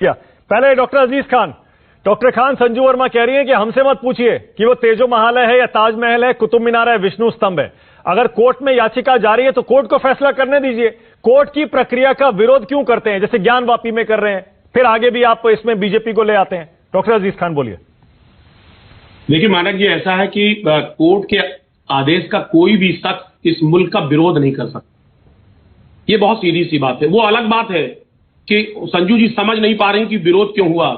क्या पहले डॉक्टर खान संजू वर्मा कह रही हैं कि हमसे मत पूछिए कि वो तेजो महालय है या ताजमहल है, कुतुब मीनार है, विष्णु स्तंभ है। अगर कोर्ट में याचिका जारी है तो कोर्ट को फैसला करने दीजिए। कोर्ट की प्रक्रिया का विरोध क्यों करते हैं, जैसे ज्ञानवापी में कर रहे हैं, फिर आगे भी आप इसमें बीजेपी को ले आते हैं। डॉक्टर अजीज खान बोलिए। देखिए मानक जी, ऐसा है कि कोर्ट के आदेश का कोई भी शख्स इस मुल्क का विरोध नहीं कर सकता। ये बहुत सीधी सी बात है। वो अलग बात है कि संजू जी समझ नहीं पा रहे हैं कि विरोध क्यों हुआ,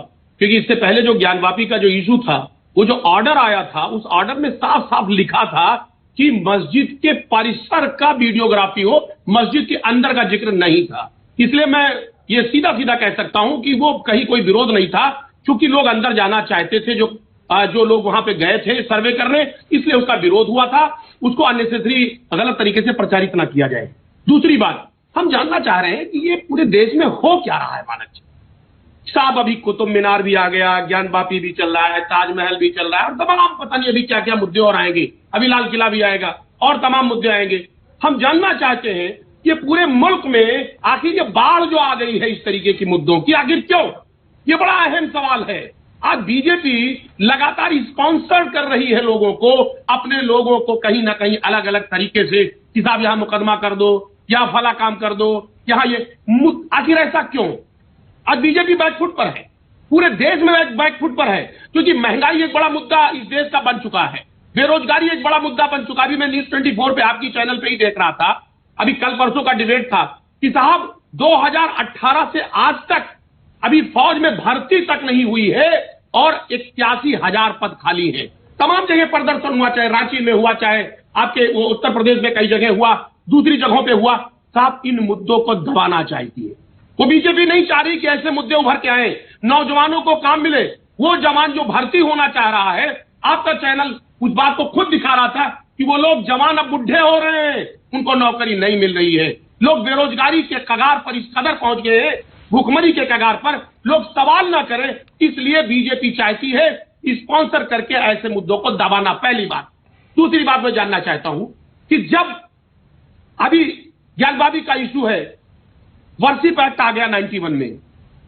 क्योंकि इससे पहले जो ज्ञानवापी का जो इशू था, वो जो ऑर्डर आया था, उस ऑर्डर में साफ साफ लिखा था कि मस्जिद के परिसर का वीडियोग्राफी हो, मस्जिद के अंदर का जिक्र नहीं था। इसलिए मैं ये सीधा सीधा कह सकता हूं कि वो कहीं कोई विरोध नहीं था, क्योंकि लोग अंदर जाना चाहते थे, जो लोग वहां पे गए थे सर्वे करने, इसलिए उसका विरोध हुआ था। उसको अननेसेसरी गलत तरीके से प्रचारित ना किया जाए। दूसरी बात, हम जानना चाह रहे हैं कि ये पूरे देश में हो क्या रहा है। मानक जी साहब, अभी कुतुब मीनार भी आ गया, ज्ञानवापी भी चल रहा है, ताजमहल भी चल रहा है, और तमाम पता नहीं अभी क्या क्या मुद्दे और आएंगे। अभी लाल किला भी आएगा और तमाम मुद्दे आएंगे। हम जानना चाहते हैं ये पूरे मुल्क में आखिर ये बाढ़ जो आ गई है इस तरीके की मुद्दों की, आखिर क्यों? ये बड़ा अहम सवाल है। आज बीजेपी लगातार स्पॉन्सर कर रही है लोगों को, अपने लोगों को कहीं ना कहीं अलग अलग तरीके से कि साहब यहां मुकदमा कर दो, या फला काम कर दो, यहां ये। आखिर ऐसा क्यों? आज बीजेपी बैकफुट पर है, पूरे देश में बैकफुट पर है, क्योंकि महंगाई एक बड़ा मुद्दा इस देश का बन चुका है, बेरोजगारी एक बड़ा मुद्दा बन चुका है। अभी मैं न्यूज 24 पे आपकी चैनल पे ही देख रहा था, अभी कल परसों का डिबेट था कि साहब 2018 से आज तक अभी फौज में भर्ती तक नहीं हुई है और 81,000 पद खाली हैं। तमाम जगह प्रदर्शन हुआ, चाहे रांची में हुआ, चाहे आपके उत्तर प्रदेश में कई जगह हुआ, दूसरी जगहों पे हुआ। साहब इन मुद्दों को दबाना चाहिए। वो बीजेपी नहीं चाह रही कि ऐसे मुद्दे उभर के आए, नौजवानों को काम मिले। वो जवान जो भर्ती होना चाह रहा है, आपका चैनल उस बात को खुद दिखा रहा था कि वो लोग जवान अब बुढ़े हो रहे हैं, उनको नौकरी नहीं मिल रही है। लोग बेरोजगारी के कगार पर इस कदर पहुंच गए हैं, भूखमरी के कगार पर, लोग सवाल ना करें, इसलिए बीजेपी चाहती है स्पॉन्सर करके ऐसे मुद्दों को दबाना। पहली बात। दूसरी बात मैं जानना चाहता हूं कि जब अभी ज्ञानवापी का इशू है, वर्शिप एक्ट आ गया 91 में।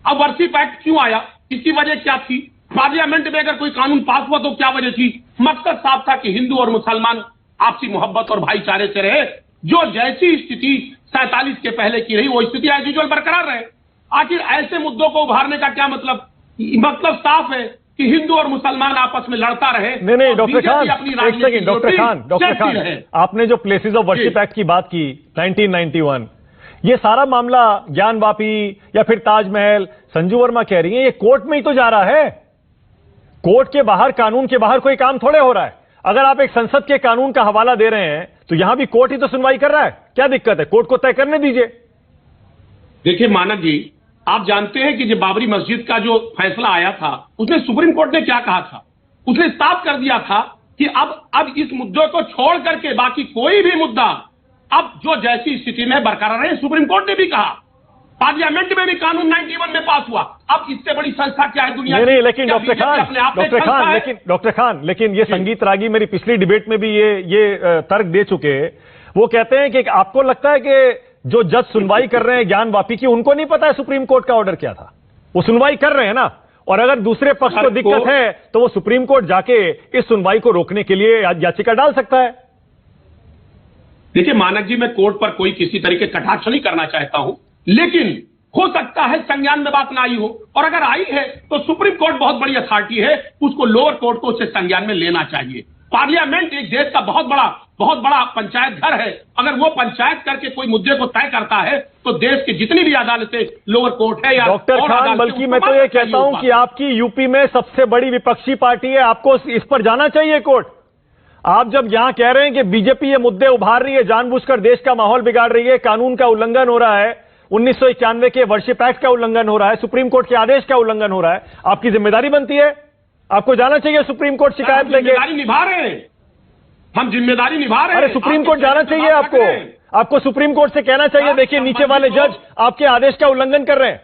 अब वर्शिप एक्ट क्यों आया, इसकी वजह क्या थी? पार्लियामेंट में अगर कोई कानून पास हुआ तो क्या वजह थी? मकसद साफ था कि हिंदू और मुसलमान आपसी मोहब्बत और भाईचारे से रहे। जो जैसी स्थिति 47 के पहले की रही, वो स्थिति एज यूजुअल बरकरार रहे। आखिर ऐसे मुद्दों को उभारने का क्या मतलब? मतलब साफ है कि हिंदू और मुसलमान आपस में लड़ता रहे। नहीं डॉक्टर खान, एक सेकंड। डॉक्टर खान, आपने जो प्लेसेस ऑफ वर्शिप एक्ट की बात की 1991, ये सारा मामला ज्ञानवापी या फिर ताजमहल, संजू वर्मा कह रही है ये कोर्ट में ही तो जा रहा है। कोर्ट के बाहर, कानून के बाहर कोई काम थोड़े हो रहा है। अगर आप एक संसद के कानून का हवाला दे रहे हैं तो यहां भी कोर्ट ही तो सुनवाई कर रहा है। क्या दिक्कत है? कोर्ट को तय करने दीजिए। देखिए मानक जी, आप जानते हैं कि जब बाबरी मस्जिद का जो फैसला आया था, उसमें सुप्रीम कोर्ट ने क्या कहा था? उसने साफ कर दिया था कि अब इस मुद्दे को छोड़ करके बाकी कोई भी मुद्दा अब जो जैसी स्थिति में बरकरार है। सुप्रीम कोर्ट ने भी कहा, पार्लियामेंट में भी कानून 91 में पास हुआ। अब इससे बड़ी संस्था क्या है दुनिया में? नहीं, लेकिन डॉक्टर खान, लेकिन ये संगीत रागी मेरी पिछली डिबेट में भी ये तर्क दे चुके हैं। वो कहते हैं कि आपको लगता है कि जो जज सुनवाई कर रहे हैं ज्ञानवापी की, उनको नहीं पता है सुप्रीम कोर्ट का ऑर्डर क्या था? वो सुनवाई कर रहे हैं ना, और अगर दूसरे पक्ष को दिक्कत है तो वो सुप्रीम कोर्ट जाके इस सुनवाई को रोकने के लिए याचिका डाल सकता है। देखिए मानक जी, मैं कोर्ट पर कोई किसी तरीके कटाक्ष नहीं करना चाहता हूं, लेकिन हो सकता है संज्ञान में बात ना आई हो, और अगर आई है तो सुप्रीम कोर्ट बहुत बड़ी अथॉरिटी है, उसको लोअर कोर्ट को उससे संज्ञान में लेना चाहिए। पार्लियामेंट एक देश का बहुत बड़ा पंचायत घर है। अगर वो पंचायत करके कोई मुद्दे को तय करता है तो देश की जितनी भी अदालतें, लोअर कोर्ट है या डॉक्टर खान, बल्कि मैं तो ये कहता हूं कि आपकी यूपी में सबसे बड़ी विपक्षी पार्टी है, आपको इस पर जाना चाहिए कोर्ट। आप जब यहां कह रहे हैं कि बीजेपी ये मुद्दे उभार रही है, जानबूझकर देश का माहौल बिगाड़ रही है, कानून का उल्लंघन हो रहा है, 1991 के वर्शिप एक्ट का उल्लंघन हो रहा है, सुप्रीम कोर्ट के आदेश का उल्लंघन हो रहा है, आपकी जिम्मेदारी बनती है, आपको जाना चाहिए सुप्रीम कोर्ट शिकायत लेके। जिम्मेदारी निभा रहे हैं, हम जिम्मेदारी निभा रहे हैं। अरे सुप्रीम कोर्ट जाना चाहिए आपको सुप्रीम कोर्ट से कहना चाहिए, देखिए नीचे वाले जज आपके आदेश का उल्लंघन कर रहे हैं।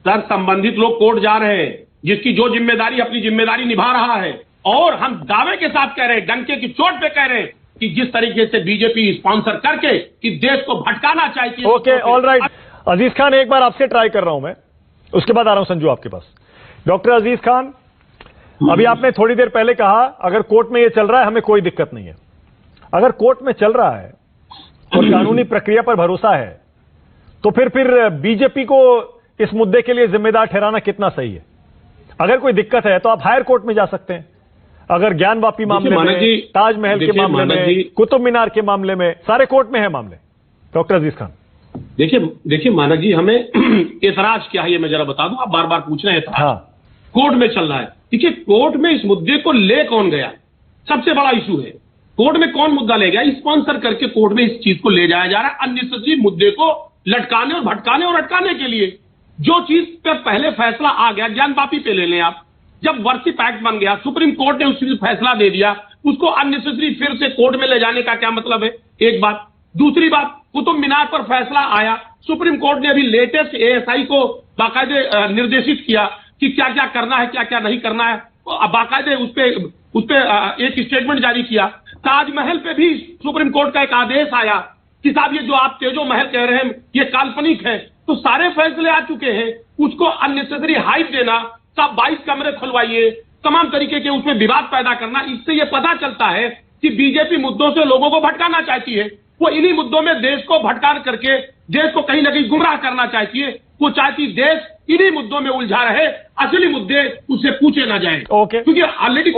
सर, संबंधित लोग कोर्ट जा रहे हैं, जिसकी जो जिम्मेदारी अपनी जिम्मेदारी निभा रहा है, और हम दावे के साथ कह रहे हैं, डंके की चोट पे कह रहे हैं कि जिस तरीके से बीजेपी स्पॉन्सर करके कि देश को भटकाना चाहती है। Okay, all right. Aziz Khan, एक बार आपसे ट्राई कर रहा हूं मैं, उसके बाद आ रहा हूं संजू आपके पास। डॉक्टर अजीज खान, अभी आपने थोड़ी देर पहले कहा अगर कोर्ट में ये चल रहा है हमें कोई दिक्कत नहीं है। अगर कोर्ट में चल रहा है और कानूनी प्रक्रिया पर भरोसा है तो फिर बीजेपी को इस मुद्दे के लिए जिम्मेदार ठहराना कितना सही है? अगर कोई दिक्कत है तो आप हायर कोर्ट में जा सकते हैं। अगर ज्ञान वापी मामले में, ताजमहल के मामले में, कुतुब मीनार के मामले में, सारे कोर्ट में है मामले। डॉक्टर अजीज खान, देखिए मानक जी, हमें एतराज क्या है ये मैं जरा बता दूं, आप बार बार पूछ रहे हैं एतराज। हाँ। कोर्ट में चल रहा है। देखिए, कोर्ट में इस मुद्दे को ले कौन गया, सबसे बड़ा इशू है। कोर्ट में कौन मुद्दा ले गया? स्पॉन्सर करके कोर्ट में इस चीज को ले जाया जा रहा है, अननेसेसरी मुद्दे को लटकाने और भटकाने और अटकाने के लिए। जो चीज पे पहले फैसला आ गया, ज्ञान वापी पे ले लें आप, जब वर्शिप एक्ट बन गया, सुप्रीम कोर्ट ने उस चीज फैसला दे दिया, उसको अननेसेसरी फिर से कोर्ट में ले जाने का क्या मतलब है? एक बात। दूसरी बात, कुतुब मीनार पर फैसला आया, सुप्रीम कोर्ट ने अभी लेटेस्ट एएसआई को बाकायदे निर्देशित किया कि क्या क्या करना है, क्या क्या नहीं करना है, बाकायदे उस पे एक स्टेटमेंट जारी किया। ताजमहल पे भी सुप्रीम कोर्ट का एक आदेश आया कि साहब ये जो आप तेजो महल कह रहे हैं ये काल्पनिक है। तो सारे फैसले आ चुके हैं, उसको अननेसेसरी हाइप देना, सब 22 कमरे खुलवाइए, तमाम तरीके के उसमें विवाद पैदा करना, इससे ये पता चलता है कि बीजेपी मुद्दों से लोगों को भटकाना चाहती है। वो इन्हीं मुद्दों में देश को भटका करके देश को कहीं ना कहीं गुमराह करना चाहती है। वो चाहती देश इन्हीं मुद्दों में उलझा रहे, असली मुद्दे उससे पूछे ना जाए। ओके, क्योंकि ऑलरेडी